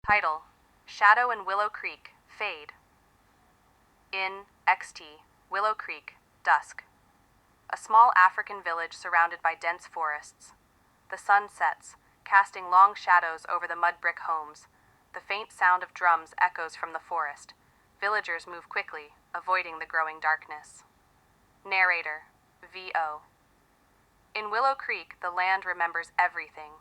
Title: Shadow in Willow Creek, Fade. In XT, Willow Creek, Dusk. A small African village surrounded by dense forests. The sun sets, casting long shadows over the mud brick homes. The faint sound of drums echoes from the forest. Villagers move quickly, avoiding the growing darkness. Narrator: VO. In Willow Creek, the land remembers everything.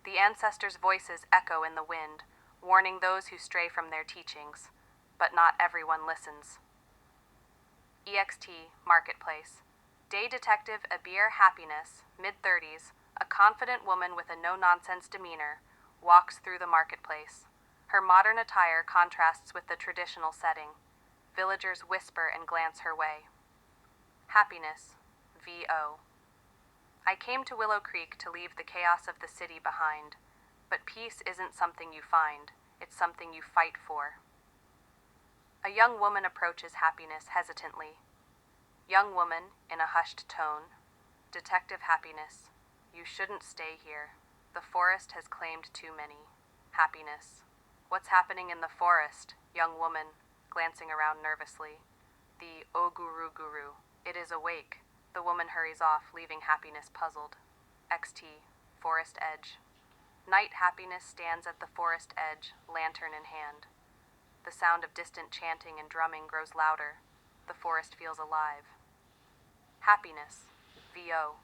The ancestors' voices echo in the wind, warning those who stray from their teachings. But not everyone listens. EXT Marketplace. Day Detective Abir Happiness, mid-30s, a confident woman with a no-nonsense demeanor, walks through the marketplace. Her modern attire contrasts with the traditional setting. Villagers whisper and glance her way. Happiness, VO. I came to Willow Creek to leave the chaos of the city behind. But peace isn't something you find, it's something you fight for. A young woman approaches Happiness hesitantly. Young woman, in a hushed tone. Detective Happiness, you shouldn't stay here. The forest has claimed too many. Happiness. What's happening in the forest? Young woman, glancing around nervously. The Oguru. It is awake. The woman hurries off, leaving Happiness puzzled. XT, Forest Edge. Night Happiness stands at the forest edge, lantern in hand. The sound of distant chanting and drumming grows louder. The forest feels alive. Happiness, VO.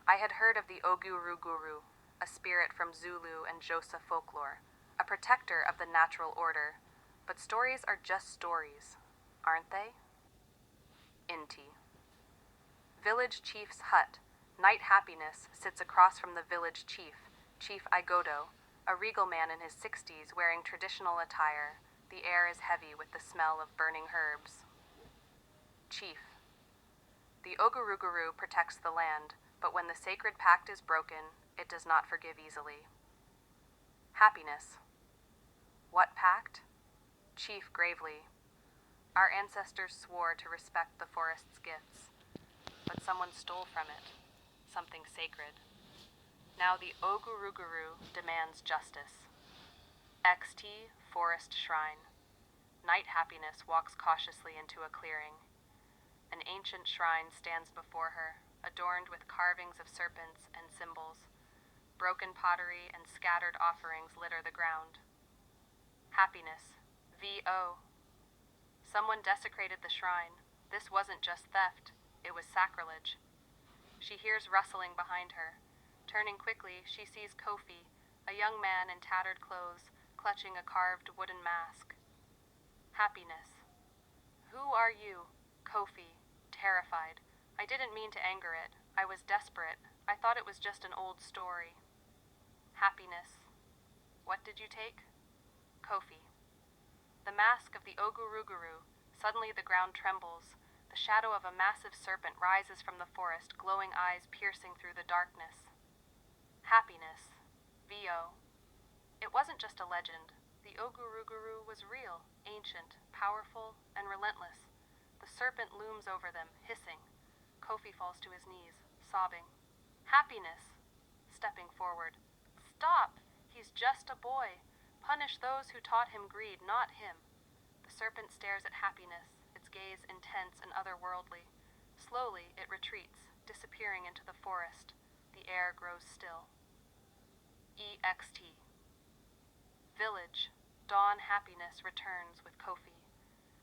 I had heard of the Oguru, a spirit from Zulu and Xhosa folklore, a protector of the natural order. But stories are just stories, aren't they? Inti. Village Chief's hut. Night Happiness sits across from the village chief, Chief Igodo, a regal man in his 60s wearing traditional attire. The air is heavy with the smell of burning herbs. Chief. The Oguruguru protects the land, but when the sacred pact is broken, it does not forgive easily. Happiness. What pact? Chief gravely. Our ancestors swore to respect the forest's gifts, but someone stole from it, something sacred. Now the Oguruguru demands justice. XT Forest Shrine. Night Happiness walks cautiously into a clearing. An ancient shrine stands before her, adorned with carvings of serpents and symbols. Broken pottery and scattered offerings litter the ground. Happiness, VO. Someone desecrated the shrine. This wasn't just theft, it was sacrilege. She hears rustling behind her. Turning quickly, she sees Kofi, a young man in tattered clothes, clutching a carved wooden mask. Happiness. Who are you? Kofi, terrified. I didn't mean to anger it. I was desperate. I thought it was just an old story. Happiness. What did you take? Kofi. The mask of the Oguruguru. Suddenly the ground trembles. The shadow of a massive serpent rises from the forest, glowing eyes piercing through the darkness. Happiness, VO. It wasn't just a legend. The Oguruguru was real, ancient, powerful, and relentless. The serpent looms over them, hissing. Kofi falls to his knees, sobbing. Happiness, stepping forward. Stop! He's just a boy. Punish those who taught him greed, not him. The serpent stares at Happiness, its gaze intense and otherworldly. Slowly, it retreats, disappearing into the forest. The air grows still. EXT. Village. Dawn Happiness returns with Kofi.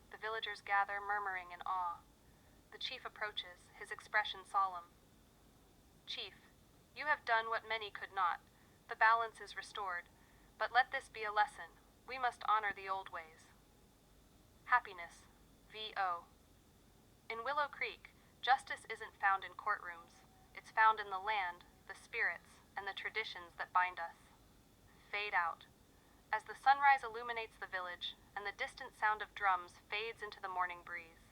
The villagers gather, murmuring in awe. The chief approaches, his expression solemn. Chief, you have done what many could not. The balance is restored. But let this be a lesson. We must honor the old ways. Happiness. VO. In Willow Creek, justice isn't found in courtrooms. It's found in the land, the spirits, and the traditions that bind us. Fade out. As the sunrise illuminates the village, and the distant sound of drums fades into the morning breeze.